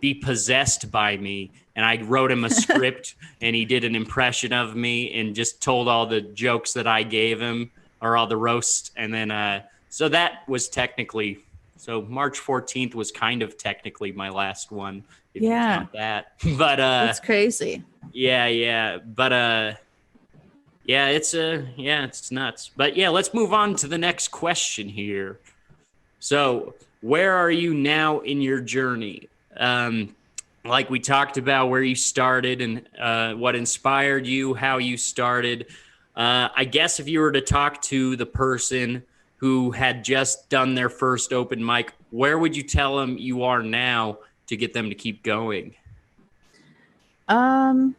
be possessed by me. And I wrote him a script, and he did an impression of me and just told all the jokes that I gave him, or all the roasts. And then, so that was technically, so March 14th was kind of technically my last one, if you count that. But That's crazy. Yeah. But it's nuts. But yeah, let's move on to the next question here. So, where are you now in your journey? Like we talked about where you started and what inspired you, how you started. I guess if you were to talk to the person who had just done their first open mic, where would you tell them you are now to get them to keep going? Well,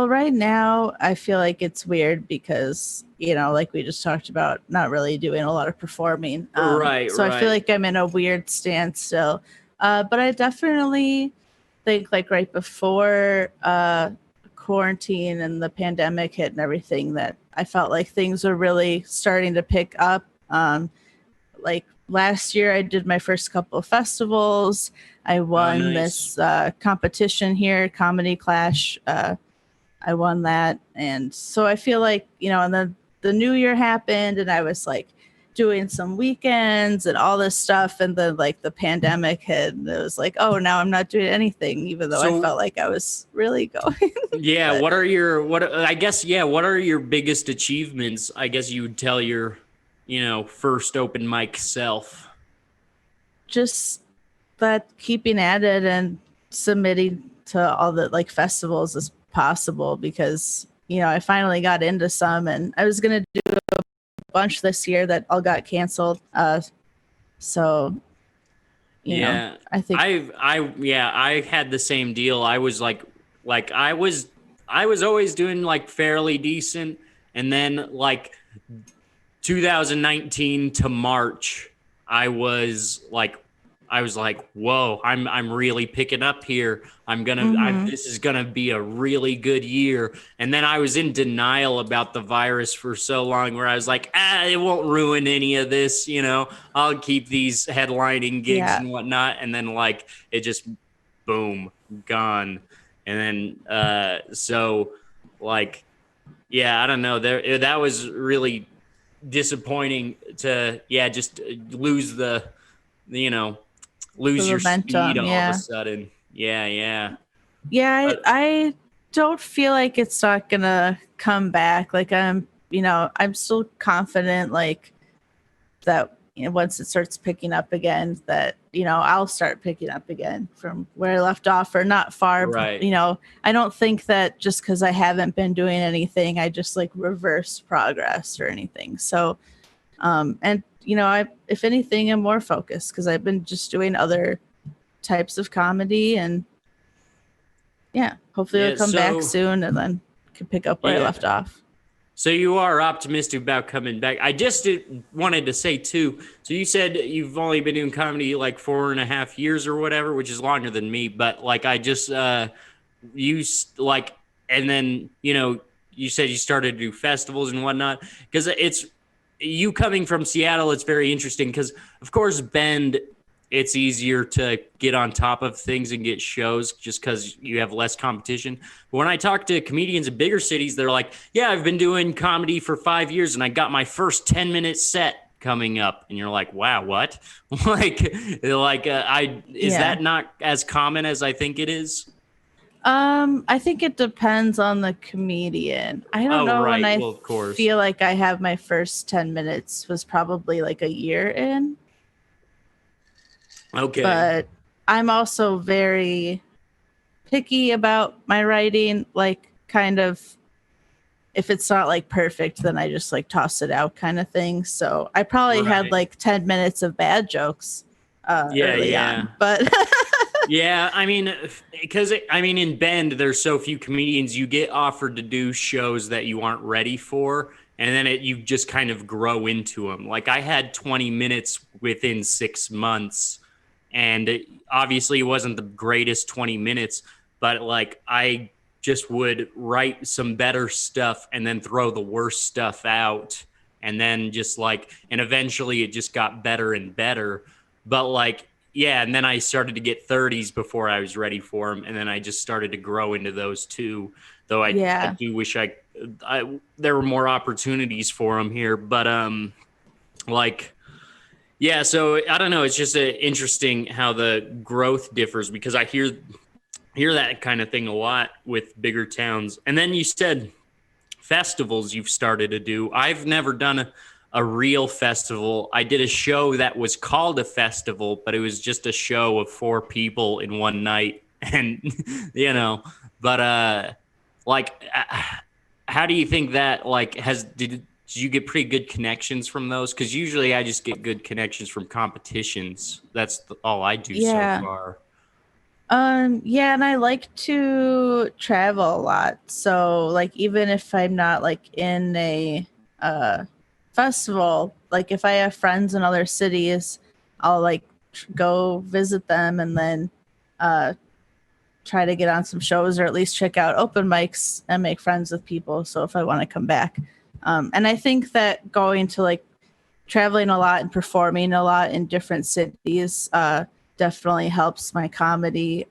right now I feel like it's weird because, like we just talked about, not really doing a lot of performing. Right. I feel like I'm in a weird stance still. But I definitely think like right before quarantine and the pandemic hit and everything, that I felt like things were really starting to pick up. Like last year I did my first couple of festivals. I won this competition here, Comedy Clash. I won that. And so I feel like, and then the new year happened and I was like doing some weekends and all this stuff, and then like the pandemic hit and it was like, oh, now I'm not doing anything, even though I felt like I was really going. Yeah, But what are your what are your biggest achievements? I guess you would tell your, first open mic self. just that keeping at it and submitting to all the like festivals as possible, because I finally got into some, and I was gonna do a bunch this year that all got canceled. So Yeah. I think I had the same deal. I was like I was always doing like fairly decent, and then like 2019 to March, I was like, whoa, I'm really picking up here. This is gonna be a really good year. And then I was in denial about the virus for so long, where I was like, it won't ruin any of this, I'll keep these headlining gigs and whatnot. And then like it just boom, gone. And then so like, yeah, I don't know. That was really disappointing to just lose lose your speed all of a sudden. Yeah. I don't feel like it's not gonna come back. Like I'm still confident like that once it starts picking up again, that I'll start picking up again from where I left off, or not far. Right. But, I don't think that just because I haven't been doing anything, I just like reverse progress or anything. So, and if anything, I'm more focused because I've been just doing other types of comedy, and hopefully it'll come back soon, and then can pick up where I left off. So you are optimistic about coming back. I just wanted to say too. So you said you've only been doing comedy like 4.5 years or whatever, which is longer than me. But like I just and then you said you started to do festivals and whatnot, because it's you coming from Seattle. It's very interesting because of course Bend, it's easier to get on top of things and get shows just because you have less competition. But when I talk to comedians in bigger cities, they're like, yeah, I've been doing comedy for 5 years and I got my first 10-minute set coming up. And you're like, wow, what? Is that not as common as I think it is? I think it depends on the comedian. I don't know when I feel like I have my first 10 minutes was probably like a year in. Okay. But I'm also very picky about my writing, like kind of if it's not like perfect, then I just like toss it out kind of thing. So I probably had like 10 minutes of bad jokes early on. But yeah, I mean, because in Bend, there's so few comedians, you get offered to do shows that you aren't ready for. And then you just kind of grow into them. Like I had 20 minutes within 6 months. And obviously it wasn't the greatest 20 minutes, but like I just would write some better stuff and then throw the worst stuff out. And then and eventually it just got better and better. But like, yeah. And then I started to get 30s before I was ready for them. And then I just started to grow into those too. Though I do wish there were more opportunities for them here. But yeah, so I don't know. It's just interesting how the growth differs, because I hear that kind of thing a lot with bigger towns. And then you said festivals you've started to do. I've never done a real festival. I did a show that was called a festival, but it was just a show of 4 people in one night. And, but how do you think that did you get pretty good connections from those? Because usually I just get good connections from competitions. That's all I do so far. Yeah, and I like to travel a lot. So like even if I'm not like in a festival, like if I have friends in other cities, I'll like go visit them and then try to get on some shows, or at least check out open mics and make friends with people. So if I want to come back. And I think that going to like traveling a lot and performing a lot in different cities definitely helps my comedy,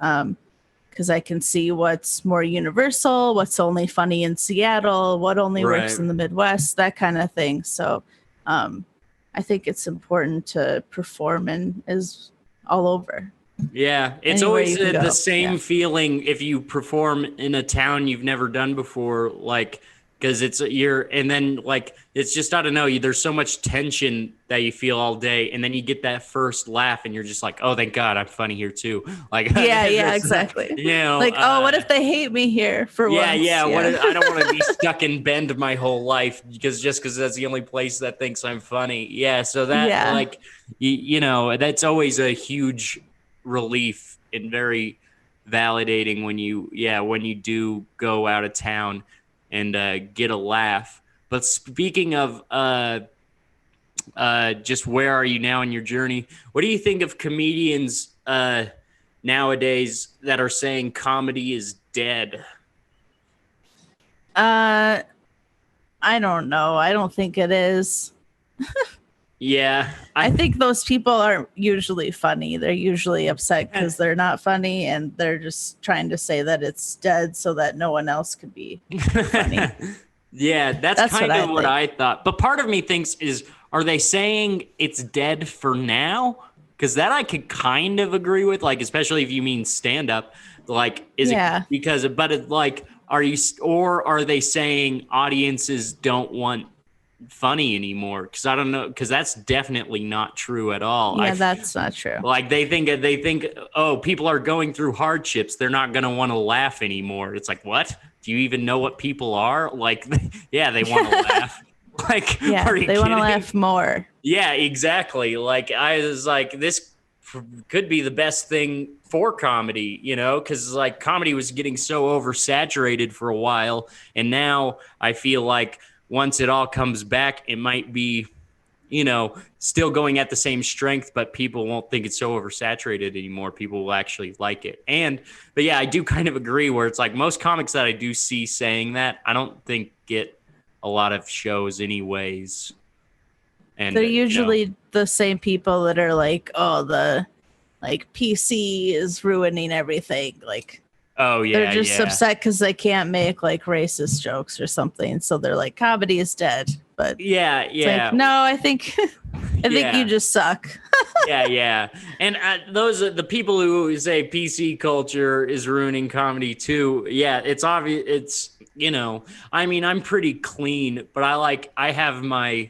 because I can see what's more universal, what's only funny in Seattle, what only works Right. in the Midwest, that kind of thing. So I think it's important to perform and is all over. Yeah, it's Anywhere always you can the go. same Yeah. feeling if you perform in a town you've never done before, like, because and then like it's just, I don't know, there's so much tension that you feel all day, and then you get that first laugh, and you're just like, oh, thank God, I'm funny here too. Like, Yeah, it's, exactly. you know, Like, oh, what if they hate me here for yeah, once? yeah. I don't want to be stuck in Bend my whole life because that's the only place that thinks I'm funny. Yeah, so that Yeah. like you know, that's always a huge relief and very validating when you do go out of town and get a laugh. But speaking of just where are you now in your journey? What do you think of comedians nowadays that are saying comedy is dead? I don't know. I don't think it is. Yeah, I think those people aren't usually funny. They're usually upset because they're not funny, and they're just trying to say that it's dead so that no one else could be funny. Yeah, that's kind what of I what think. I thought. But part of me thinks are they saying it's dead for now? Because that I could kind of agree with, like, especially if you mean stand up. Like, is Yeah. it because, but it, like, or are they saying audiences don't want funny anymore? Because I don't know, because that's definitely not true at all. Yeah, that's not true. Like they think, oh, people are going through hardships, they're not going to want to laugh anymore. It's like, what? Do you even know what people are? Like, yeah, they want to laugh. Like, Yeah, are you they want to kidding? laugh more. Yeah, exactly. Like, I was like, this could be the best thing for comedy, you know, because like comedy was getting so oversaturated for a while, and now I feel like once it all comes back, it might be, you know, still going at the same strength, but people won't think it's so oversaturated anymore. People will actually like it. But yeah, I do kind of agree where it's like most comics that I do see saying that, I don't think get a lot of shows anyways. And They're you know, usually the same people that are like, oh, the like PC is ruining everything. Like, oh yeah, they're just yeah. upset because they can't make like racist jokes or something. So they're like, comedy is dead. But Yeah, it's yeah. like, no, I think Yeah. you just suck. Yeah. And those are the people who say PC culture is ruining comedy too. Yeah, it's obvious. It's, you know, I mean, I'm pretty clean, but I have my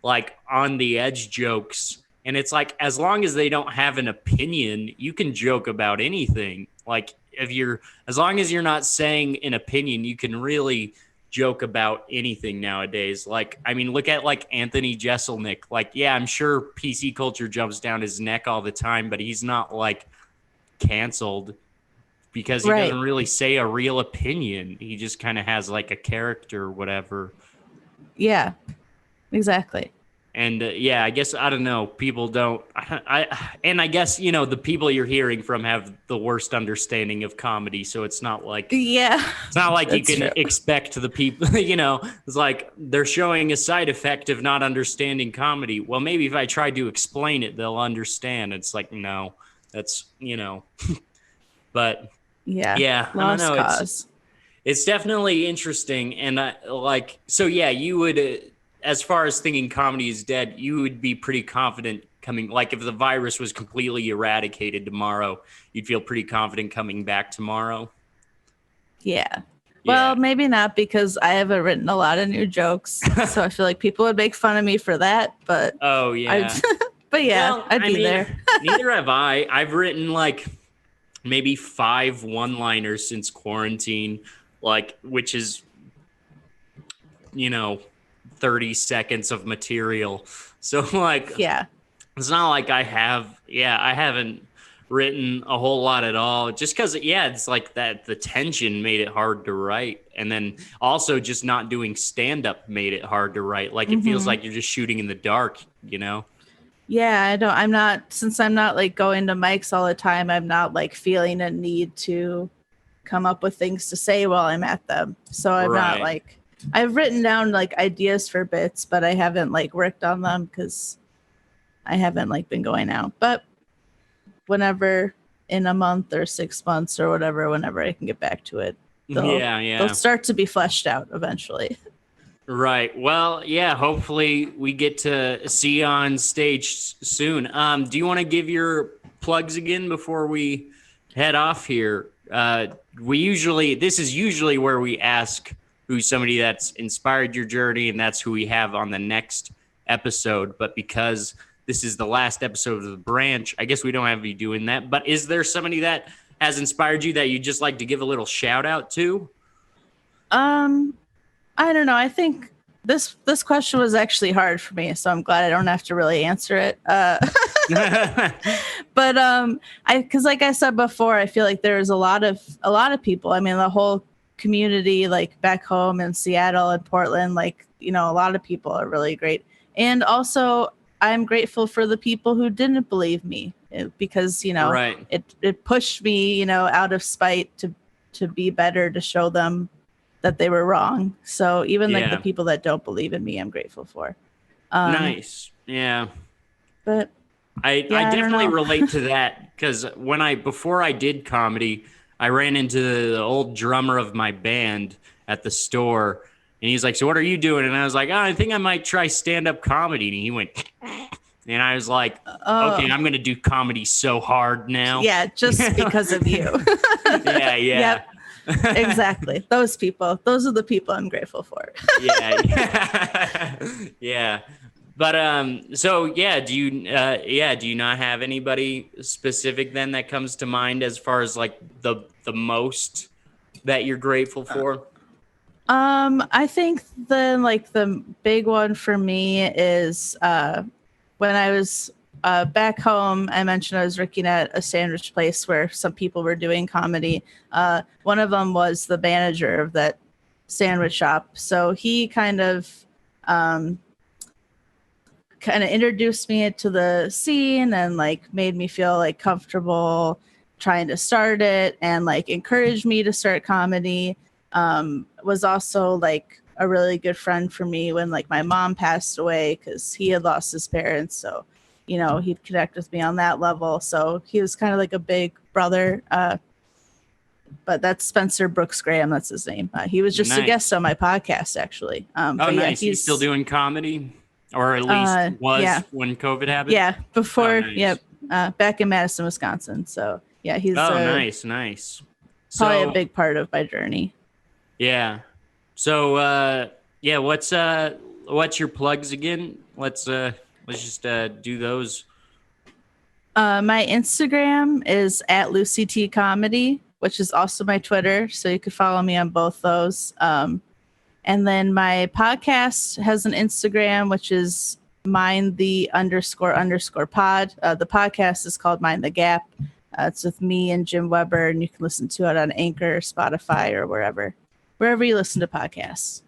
like on the edge jokes. And it's like, as long as they don't have an opinion, you can joke about anything. Like, as long as you're not saying an opinion, you can really joke about anything nowadays. Like, I mean, look at like Anthony Jeselnik. Like, yeah, I'm sure PC culture jumps down his neck all the time, but he's not like canceled because he Right. doesn't really say a real opinion. He just kind of has like a character or whatever. Yeah, exactly. And yeah, I guess, I don't know. People don't. And I guess, you know, the people you're hearing from have the worst understanding of comedy. So it's not like Yeah. It's not like you That's can true. expect the people, you know, it's like they're showing a side effect of not understanding comedy. Well, maybe if I try to explain it, they'll understand. It's like, no, that's, you know, but Yeah. yeah, I don't Lost know. cause. It's definitely interesting. And so yeah, you would, as far as thinking comedy is dead, you would be pretty confident coming, like if the virus was completely eradicated tomorrow, you'd feel pretty confident coming back tomorrow. Yeah. Well, maybe not because I haven't written a lot of new jokes. So I feel like people would make fun of me for that. But Oh, yeah. but yeah, Well, I'd I be mean, there. Neither have I. I've written like maybe 5 one-liners since quarantine, like, which is, you know, 30 seconds of material. So like, Yeah. it's not like I haven't written a whole lot at all, just because, yeah, it's like that the tension made it hard to write, and then also just not doing stand-up made it hard to write. Like, it feels like you're just shooting in the dark, you know? Yeah, since I'm not like going to mics all the time, I'm not like feeling a need to come up with things to say while I'm at them. So I'm not Right. like, I've written down like ideas for bits, but I haven't like worked on them because I haven't like been going out. But whenever in a month or 6 months or whatever, whenever I can get back to it. They'll start to be fleshed out eventually. Right. Well, yeah, hopefully we get to see you on stage soon. Do you want to give your plugs again before we head off here? This is usually where we ask who's somebody that's inspired your journey, and that's who we have on the next episode. But because this is the last episode of the branch, I guess we don't have you doing that. But is there somebody that has inspired you that you'd just like to give a little shout out to? I don't know. I think this question was actually hard for me, so I'm glad I don't have to really answer it. But because like I said before, I feel like there's a lot of people. I mean, the whole community, like back home in Seattle and Portland, like, you know, a lot of people are really great. And also, I'm grateful for the people who didn't believe me, because, you know, right. it pushed me, you know, out of spite to be better, to show them that they were wrong. So even like the people that don't believe in me, I'm grateful for. Nice. Yeah. But I definitely relate to that, because before I did comedy, I ran into the old drummer of my band at the store, and he's like, "So what are you doing?" And I was like, "Oh, I think I might try stand-up comedy." And he went, and I was like, "Okay, I'm going to do comedy so hard now." Yeah, just because of you. Yeah. Yep. Exactly. Those are the people I'm grateful for. Yeah. But so yeah, do you not have anybody specific then that comes to mind as far as like the most that you're grateful for? I think the big one for me is when I was back home. I mentioned I was working at a sandwich place where some people were doing comedy. One of them was the manager of that sandwich shop. So he kind of introduced me to the scene and like made me feel like comfortable trying to start it, and like encouraged me to start comedy. Was also like a really good friend for me when like my mom passed away, because he had lost his parents. So, you know, he'd connect with me on that level. So he was kind of like a big brother. But that's Spencer Brooks Graham. That's his name. He was just a guest on my podcast, actually. Nice. Yeah, he's still doing comedy, or at least when COVID happened. Yeah, before. Nice. Yep. Back in Madison, Wisconsin. So yeah, he's. Oh, nice. Probably a big part of my journey. Yeah. So what's your plugs again? Let's just do those. My Instagram is at Lucy T Comedy, which is also my Twitter, so you could follow me on both those. And then my podcast has an Instagram, which is mind the _ pod. The podcast is called Mind the Gap. It's with me and Jim Weber, and you can listen to it on Anchor, Spotify, or wherever you listen to podcasts.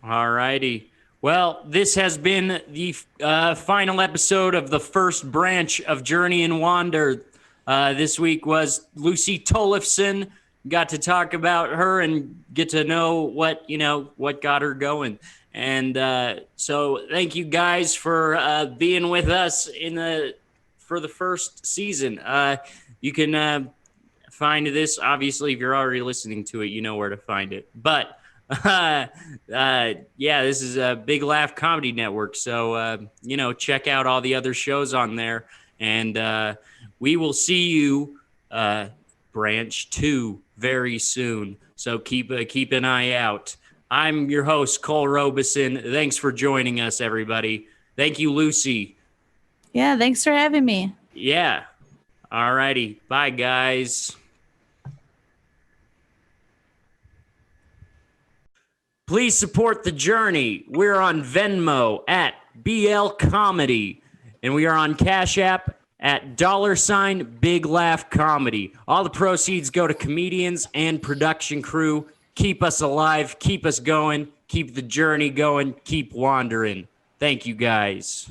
All righty. Well, this has been the final episode of the first branch of Journey and Wander. This week was Lucy Tollefson. Got to talk about her and get to know what got her going. And so thank you guys for being with us for the first season. You can find this, obviously, if you're already listening to it, you know where to find it. But this is a Big Laugh Comedy Network. So, check out all the other shows on there. And we will see you branch 2 very soon. So keep an eye out. I'm your host, Cole Robeson. Thanks for joining us, everybody. Thank you, Lucy. Yeah, thanks for having me. Yeah. All righty. Bye, guys. Please support the journey. We're on Venmo at BL Comedy, and we are on Cash App at $ Big Laugh Comedy. All the proceeds go to comedians and production crew. Keep us alive, keep us going, keep the journey going, keep wandering. Thank you, guys.